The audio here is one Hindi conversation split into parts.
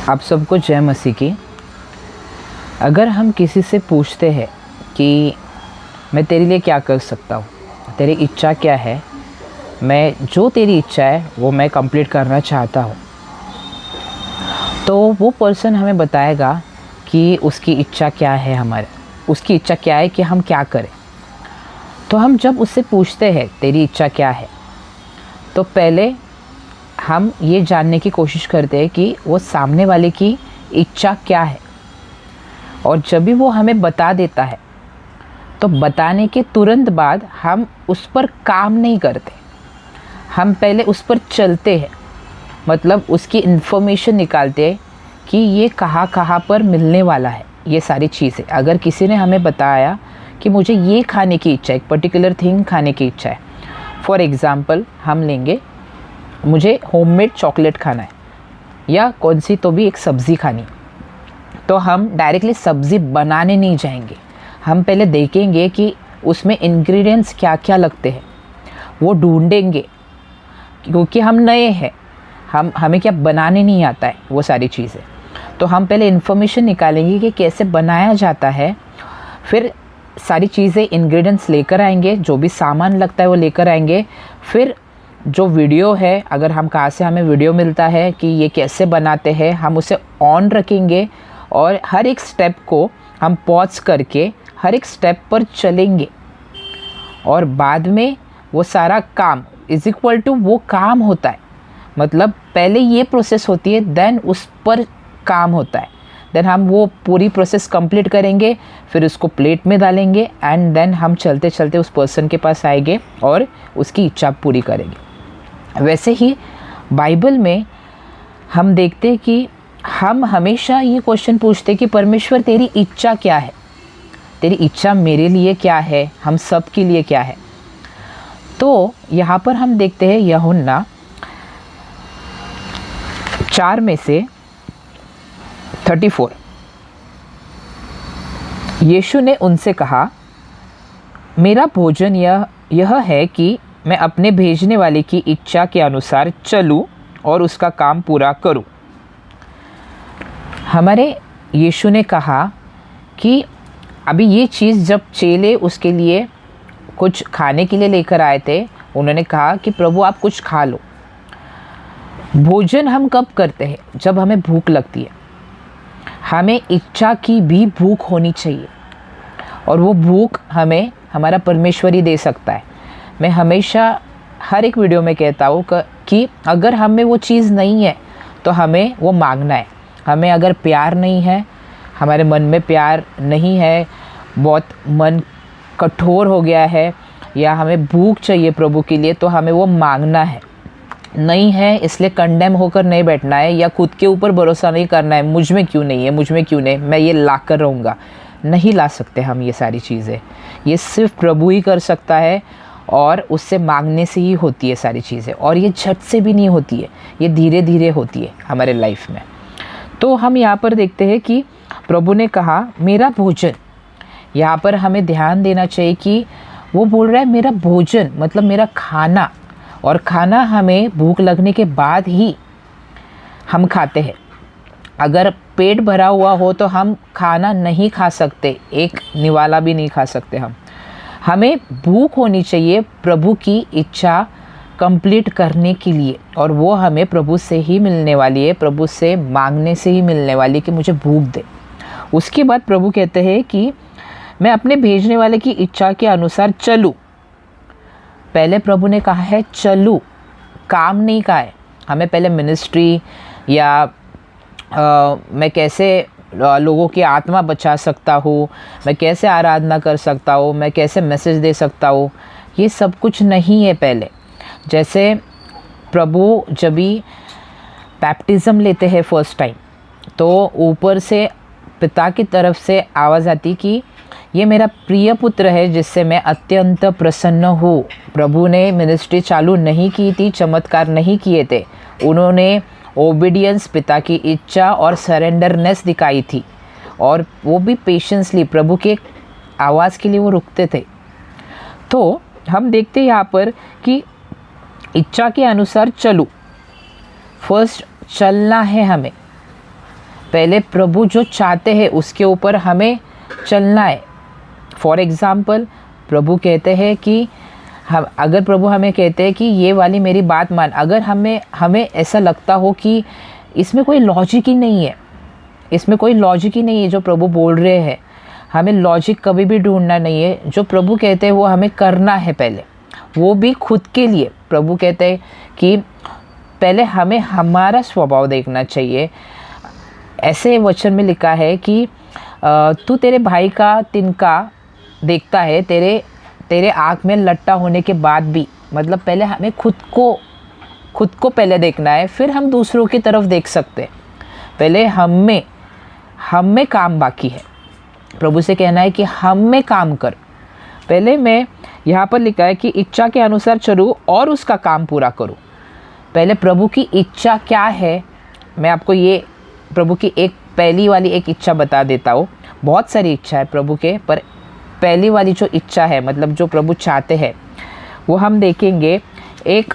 आप सबको जय मसीह की। अगर हम किसी से पूछते हैं कि मैं तेरे लिए क्या कर सकता हूँ, तेरी इच्छा क्या है, मैं जो तेरी इच्छा है वो मैं कंप्लीट करना चाहता हूँ, तो वो पर्सन हमें बताएगा कि उसकी इच्छा क्या है, उसकी इच्छा क्या है कि हम क्या करें। तो हम जब उससे पूछते हैं तेरी इच्छा क्या है, तो पहले हम ये जानने की कोशिश करते हैं कि वो सामने वाले की इच्छा क्या है। और जब भी वो हमें बता देता है तो बताने के तुरंत बाद हम उस पर काम नहीं करते, हम पहले उस पर चलते हैं। मतलब उसकी इन्फॉर्मेशन निकालते हैं कि ये कहाँ कहाँ पर मिलने वाला है, ये सारी चीज़ें। अगर किसी ने हमें बताया कि मुझे ये खाने की इच्छा है, एक पर्टिकुलर थिंग खाने की इच्छा है, फॉर एग्ज़ाम्पल हम लेंगे मुझे होममेड चॉकलेट खाना है या कौन सी तो भी एक सब्ज़ी खानी, तो हम डायरेक्टली सब्ज़ी बनाने नहीं जाएंगे। हम पहले देखेंगे कि उसमें इंग्रेडिएंट्स क्या क्या लगते हैं, वो ढूंढेंगे, क्योंकि हम नए हैं, हमें क्या बनाने नहीं आता है वो सारी चीज़ें। तो हम पहले इन्फॉर्मेशन निकालेंगे कि कैसे बनाया जाता है, फिर सारी चीज़ें इंग्रेडिएंट्स लेकर आएंगे, जो भी सामान लगता है वो लेकर आएंगे। फिर जो वीडियो है, अगर हम कहाँ से हमें वीडियो मिलता है कि ये कैसे बनाते हैं, हम उसे ऑन रखेंगे और हर एक स्टेप को हम पॉज करके हर एक स्टेप पर चलेंगे। और बाद में वो सारा काम इज़ इक्वल टू वो काम होता है। मतलब पहले ये प्रोसेस होती है, देन उस पर काम होता है, देन हम वो पूरी प्रोसेस कंप्लीट करेंगे, फिर उसको प्लेट में डालेंगे एंड देन हम चलते चलते उस पर्सन के पास आएंगे और उसकी इच्छा पूरी करेंगे। वैसे ही बाइबल में हम देखते हैं कि हम हमेशा ये क्वेश्चन पूछते हैं कि परमेश्वर तेरी इच्छा क्या है, तेरी इच्छा मेरे लिए क्या है, हम सब के लिए क्या है। तो यहाँ पर हम देखते हैं यूहन्ना 4 में से 34, यीशु ने उनसे कहा, मेरा भोजन यह है कि मैं अपने भेजने वाले की इच्छा के अनुसार चलूं और उसका काम पूरा करूं। हमारे यीशु ने कहा कि अभी ये चीज़ जब चेले उसके लिए कुछ खाने के लिए लेकर आए थे, उन्होंने कहा कि प्रभु आप कुछ खा लो। भोजन हम कब करते हैं? जब हमें भूख लगती है। हमें इच्छा की भी भूख होनी चाहिए, और वो भूख हमें हमारा परमेश्वर ही दे सकता है। मैं हमेशा हर एक वीडियो में कहता हूँ कि अगर हमें वो चीज़ नहीं है तो हमें वो मांगना है। हमें अगर प्यार नहीं है, हमारे मन में प्यार नहीं है, बहुत मन कठोर हो गया है, या हमें भूख चाहिए प्रभु के लिए, तो हमें वो मांगना है। नहीं है इसलिए कंडेम होकर नहीं बैठना है, या खुद के ऊपर भरोसा नहीं करना है, मुझ में क्यों नहीं है, मुझ में क्यों नहीं, मैं ये ला कर रहूँगा। नहीं ला सकते हम ये सारी चीज़ें, ये सिर्फ प्रभु ही कर सकता है, और उससे मांगने से ही होती है सारी चीज़ें। और ये झट से भी नहीं होती है, ये धीरे धीरे होती है हमारे लाइफ में। तो हम यहाँ पर देखते हैं कि प्रभु ने कहा मेरा भोजन। यहाँ पर हमें ध्यान देना चाहिए कि वो बोल रहा है मेरा भोजन, मतलब मेरा खाना। और खाना हमें भूख लगने के बाद ही हम खाते हैं। अगर पेट भरा हुआ हो तो हम खाना नहीं खा सकते, एक निवाला भी नहीं खा सकते हम। हमें भूख होनी चाहिए प्रभु की इच्छा कंप्लीट करने के लिए, और वो हमें प्रभु से ही मिलने वाली है, प्रभु से मांगने से ही मिलने वाली है कि मुझे भूख दे। उसके बाद प्रभु कहते हैं कि मैं अपने भेजने वाले की इच्छा के अनुसार चलूँ। पहले प्रभु ने कहा है चलूँ, काम नहीं कहा है। हमें पहले मिनिस्ट्री या मैं कैसे लोगों की आत्मा बचा सकता हूँ, मैं कैसे आराधना कर सकता हूँ, मैं कैसे मैसेज दे सकता हूँ, ये सब कुछ नहीं है पहले। जैसे प्रभु जब भी बैप्टिज़म लेते हैं फर्स्ट टाइम, तो ऊपर से पिता की तरफ से आवाज़ आती कि ये मेरा प्रिय पुत्र है जिससे मैं अत्यंत प्रसन्न हूँ। प्रभु ने मिनिस्ट्री चालू नहीं की थी, चमत्कार नहीं किए थे, उन्होंने ओबीडियंस, पिता की इच्छा और सरेंडरनेस दिखाई थी, और वो भी पेशेंसली प्रभु के आवाज़ के लिए वो रुकते थे। तो हम देखते हैं यहाँ पर कि इच्छा के अनुसार चलूँ, फर्स्ट चलना है हमें। पहले प्रभु जो चाहते हैं उसके ऊपर हमें चलना है। फॉर एग्ज़ाम्पल प्रभु कहते हैं कि अगर प्रभु हमें कहते हैं कि ये वाली मेरी बात मान, अगर हमें ऐसा लगता हो कि इसमें कोई लॉजिक ही नहीं है, इसमें कोई लॉजिक ही नहीं है जो प्रभु बोल रहे हैं, हमें लॉजिक कभी भी ढूंढना नहीं है। जो प्रभु कहते हैं वो हमें करना है पहले, वो भी खुद के लिए। प्रभु कहते हैं कि पहले हमें हमारा स्वभाव देखना चाहिए। ऐसे वचन में लिखा है कि तू तेरे भाई का तिनका देखता है, तेरे आँख में लट्टा होने के बाद भी, मतलब पहले हमें खुद को पहले देखना है, फिर हम दूसरों की तरफ देख सकते हैं। पहले हम में काम बाकी है। प्रभु से कहना है कि हम में काम कर। पहले मैं यहाँ पर लिखा है कि इच्छा के अनुसार चलूँ और उसका काम पूरा करूँ। पहले प्रभु की इच्छा क्या है, मैं आपको ये प्रभु की पहली वाली एक इच्छा बता देता हूँ। बहुत सारी इच्छा है प्रभु के, पर पहली वाली जो इच्छा है, मतलब जो प्रभु चाहते हैं, वो हम देखेंगे एक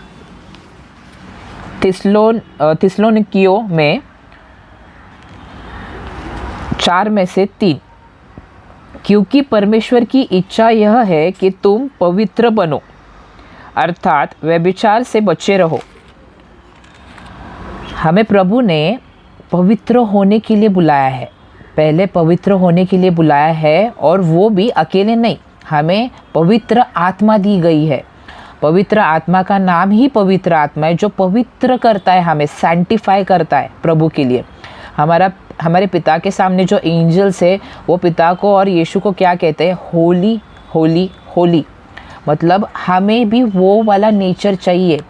थिस्सलुनीकियों में 4 में से 3। क्योंकि परमेश्वर की इच्छा यह है कि तुम पवित्र बनो, अर्थात व्यभिचार से बचे रहो। हमें प्रभु ने पवित्र होने के लिए बुलाया है, पहले पवित्र होने के लिए बुलाया है, और वो भी अकेले नहीं, हमें पवित्र आत्मा दी गई है। पवित्र आत्मा का नाम ही पवित्र आत्मा है, जो पवित्र करता है, हमें सैंटिफाई करता है प्रभु के लिए। हमारे पिता के सामने जो एंजल्स है, वो पिता को और यीशु को क्या कहते हैं? होली होली होली। मतलब हमें भी वो वाला नेचर चाहिए।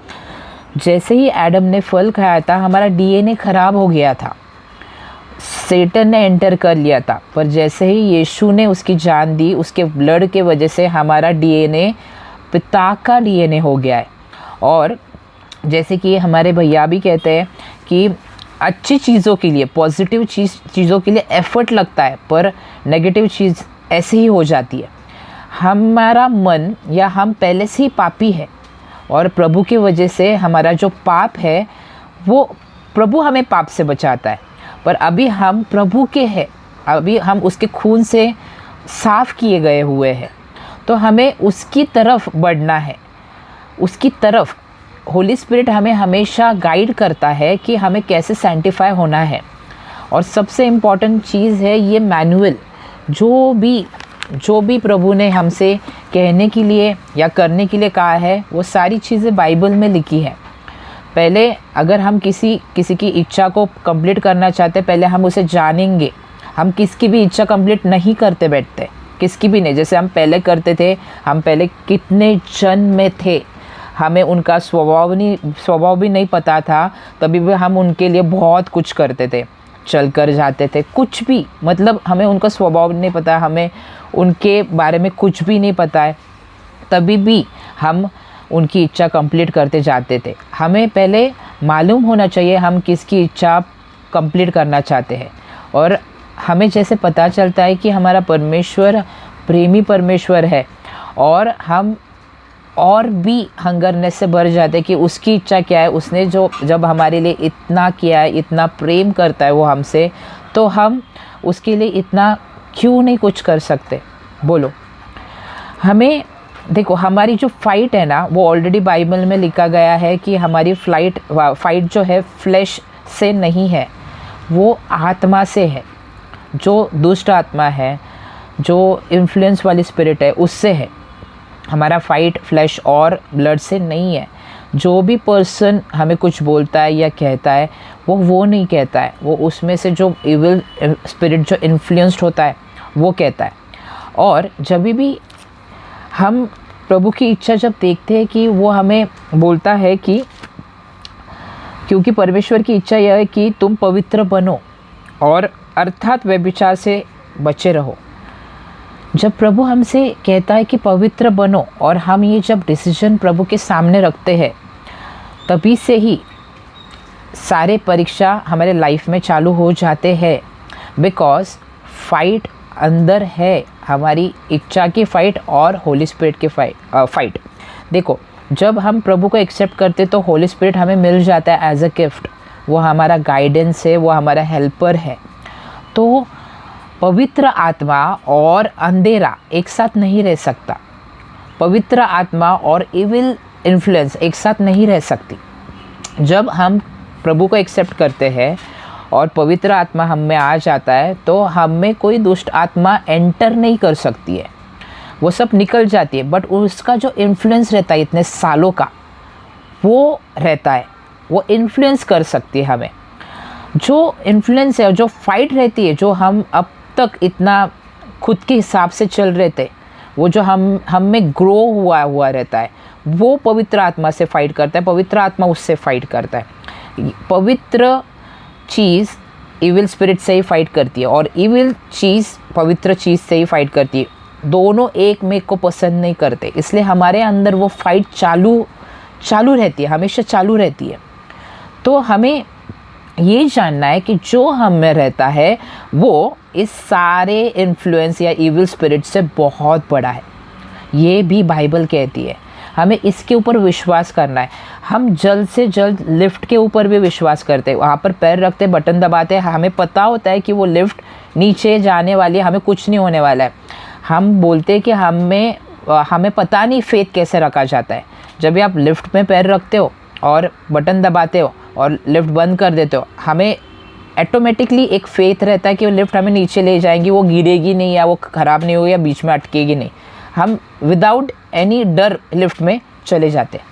जैसे ही एडम ने फल खाया था, हमारा डीएनए ख़राब हो गया था, सेटन ने एंटर कर लिया था, पर जैसे ही यीशु ने उसकी जान दी, उसके ब्लड के वजह से हमारा डीएनए पिता का डीएनए हो गया है। और जैसे कि हमारे भैया भी कहते हैं कि अच्छी चीज़ों के लिए, पॉजिटिव चीज़ों के लिए एफर्ट लगता है, पर नेगेटिव चीज़ ऐसे ही हो जाती है। हमारा मन या हम पहले से ही पापी है, और प्रभु की वजह से हमारा जो पाप है, वो प्रभु हमें पाप से बचाता है। पर अभी हम प्रभु के हैं, अभी हम उसके खून से साफ़ किए गए हुए हैं, तो हमें उसकी तरफ बढ़ना है। उसकी तरफ होली स्पिरिट हमें हमेशा गाइड करता है कि हमें कैसे सैंटिफाई होना है। और सबसे इम्पॉर्टेंट चीज़ है ये मैनुअल, जो भी प्रभु ने हमसे कहने के लिए या करने के लिए कहा है, वो सारी चीज़ें बाइबल में लिखी है। पहले अगर हम किसी की इच्छा को कंप्लीट करना चाहते, पहले हम उसे जानेंगे। हम किसकी भी इच्छा कंप्लीट नहीं करते बैठते, किसकी भी नहीं। जैसे हम पहले करते थे, हम पहले कितने जन्म में थे, हमें उनका स्वभाव भी नहीं पता था, तभी भी हम उनके लिए बहुत कुछ करते थे, चल कर जाते थे, कुछ भी, मतलब हमें उनका स्वभाव नहीं पता, हमें उनके बारे में कुछ भी नहीं पता है, तभी भी हम उनकी इच्छा कंप्लीट करते जाते थे। हमें पहले मालूम होना चाहिए हम किसकी इच्छा कंप्लीट करना चाहते हैं। और हमें जैसे पता चलता है कि हमारा परमेश्वर प्रेमी परमेश्वर है, और हम और भी हंगरनेस से भर जाते हैं कि उसकी इच्छा क्या है। उसने जब हमारे लिए इतना किया है, इतना प्रेम करता है वो हमसे, तो हम उसके लिए इतना क्यों नहीं कुछ कर सकते? बोलो। हमें देखो, हमारी जो फाइट है ना, वो ऑलरेडी बाइबल में लिखा गया है कि हमारी फाइट जो है फ्लैश से नहीं है, वो आत्मा से है। जो दुष्ट आत्मा है, जो इन्फ्लुएंस वाली स्पिरिट है, उससे है। हमारा फाइट फ्लैश और ब्लड से नहीं है। जो भी पर्सन हमें कुछ बोलता है या कहता है, वो नहीं कहता है, वो उसमें से जो इविल स्पिरिट जो इन्फ्लुएंस्ड होता है वो कहता है। और जब भी हम प्रभु की इच्छा जब देखते हैं कि वो हमें बोलता है कि क्योंकि परमेश्वर की इच्छा यह है कि तुम पवित्र बनो, और अर्थात व्यभिचार से बचे रहो। जब प्रभु हमसे कहता है कि पवित्र बनो, और हम ये जब डिसीजन प्रभु के सामने रखते हैं, तभी से ही सारे परीक्षा हमारे लाइफ में चालू हो जाते हैं। बिकॉज फाइट अंदर है, हमारी इच्छा की फाइट और होली स्पिरिट की फाइट। देखो, जब हम प्रभु को एक्सेप्ट करते तो होली स्पिरिट हमें मिल जाता है एज अ गिफ्ट। वो हमारा गाइडेंस है, वो हमारा हेल्पर है। तो पवित्र आत्मा और अंधेरा एक साथ नहीं रह सकता। पवित्र आत्मा और इविल इन्फ्लुएंस एक साथ नहीं रह सकती। जब हम प्रभु को एक्सेप्ट करते हैं और पवित्र आत्मा हम में आ जाता है तो हम में कोई दुष्ट आत्मा एंटर नहीं कर सकती है, वो सब निकल जाती है। बट उसका जो इन्फ्लुएंस रहता है इतने सालों का, वो रहता है, वो इन्फ्लुएंस कर सकती है हमें। जो इन्फ्लुएंस है, जो फाइट रहती है, जो हम अब तक इतना खुद के हिसाब से चल रहे थे, वो जो हम में ग्रो हुआ रहता है, वो पवित्र आत्मा से फाइट करता है, पवित्र आत्मा उससे फाइट करता है। पवित्र चीज़ इविल स्पिरिट से ही फाइट करती है और इविल चीज़ पवित्र चीज़ से ही फाइट करती है। दोनों एक में को पसंद नहीं करते, इसलिए हमारे अंदर वो फाइट चालू रहती है, हमेशा चालू रहती है। तो हमें ये जानना है कि जो हम में रहता है वो इस सारे इन्फ्लुएंस या इविल स्पिरिट से बहुत बड़ा है। ये भी बाइबल कहती है, हमें इसके ऊपर विश्वास करना है। हम जल्द से जल्द लिफ्ट के ऊपर भी विश्वास करते हैं, वहाँ पर पैर रखते, बटन दबाते हैं, हमें पता होता है कि वो लिफ्ट नीचे जाने वाली है, हमें कुछ नहीं होने वाला है। हम बोलते हैं कि हमें पता नहीं फेथ कैसे रखा जाता है। जब भी आप लिफ्ट में पैर रखते हो और बटन दबाते हो और लिफ्ट बंद कर देते हो, हमें ऑटोमेटिकली एक फेथ रहता है कि वो लिफ्ट हमें नीचे ले जाएंगी, वो गिरेगी नहीं या वो ख़राब नहीं होगी या बीच में अटकेगी नहीं। हम विदाउट एनी डर लिफ्ट में चले जाते हैं।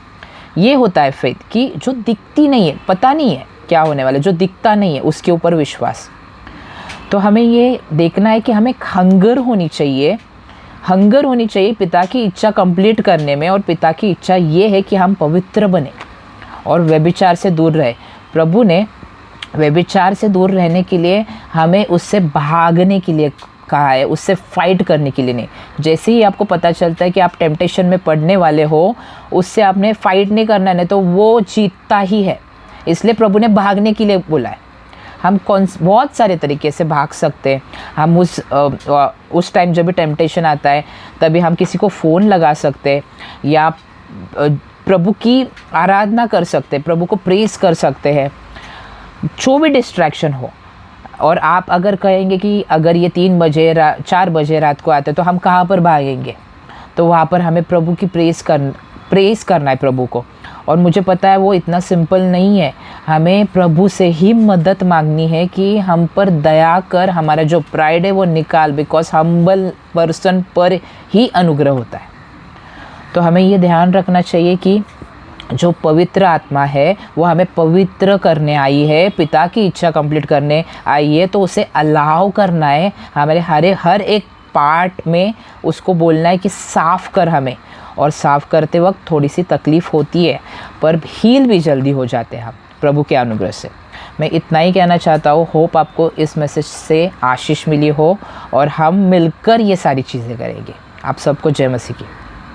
ये होता है फेथ कि जो दिखती नहीं है, पता नहीं है क्या होने वाला, जो दिखता नहीं है उसके ऊपर विश्वास। तो हमें ये देखना है कि हमें हंगर होनी चाहिए पिता की इच्छा कंप्लीट करने में। और पिता की इच्छा ये है कि हम पवित्र बने और व्यभिचार से दूर रहे। प्रभु ने व्यभिचार से दूर रहने के लिए हमें उससे भागने के लिए कहा है, उससे फाइट करने के लिए नहीं। जैसे ही आपको पता चलता है कि आप टेम्पटेशन में पड़ने वाले हो, उससे आपने फाइट नहीं करना है, तो वो जीतता ही है। इसलिए प्रभु ने भागने के लिए बोला है। हम बहुत सारे तरीके से भाग सकते हैं। हम उस टाइम जब भी टेम्पटेशन आता है तभी हम किसी को फ़ोन लगा सकते हैं या प्रभु की आराधना कर सकते हैं, प्रभु को प्रेज कर सकते हैं, जो भी डिस्ट्रैक्शन हो। और आप अगर कहेंगे कि अगर ये 4 बजे रात को आते तो हम कहाँ पर भागेंगे, तो वहाँ पर हमें प्रभु की प्रेज करना है प्रभु को। और मुझे पता है वो इतना सिंपल नहीं है। हमें प्रभु से ही मदद मांगनी है कि हम पर दया कर, हमारा जो प्राइड है वो निकाल, बिकॉज हम्बल पर्सन पर ही अनुग्रह होता है। तो हमें ये ध्यान रखना चाहिए कि जो पवित्र आत्मा है वो हमें पवित्र करने आई है, पिता की इच्छा कंप्लीट करने आई है। तो उसे अलाउ करना है, हमारे हर एक पार्ट में उसको बोलना है कि साफ़ कर हमें। और साफ़ करते वक्त थोड़ी सी तकलीफ़ होती है, पर हील भी जल्दी हो जाते हैं हम प्रभु के अनुग्रह से। मैं इतना ही कहना चाहता हूँ। होप आपको इस मैसेज से आशीष मिली हो और हम मिलकर ये सारी चीज़ें करेंगे। आप सबको जय मसीह की।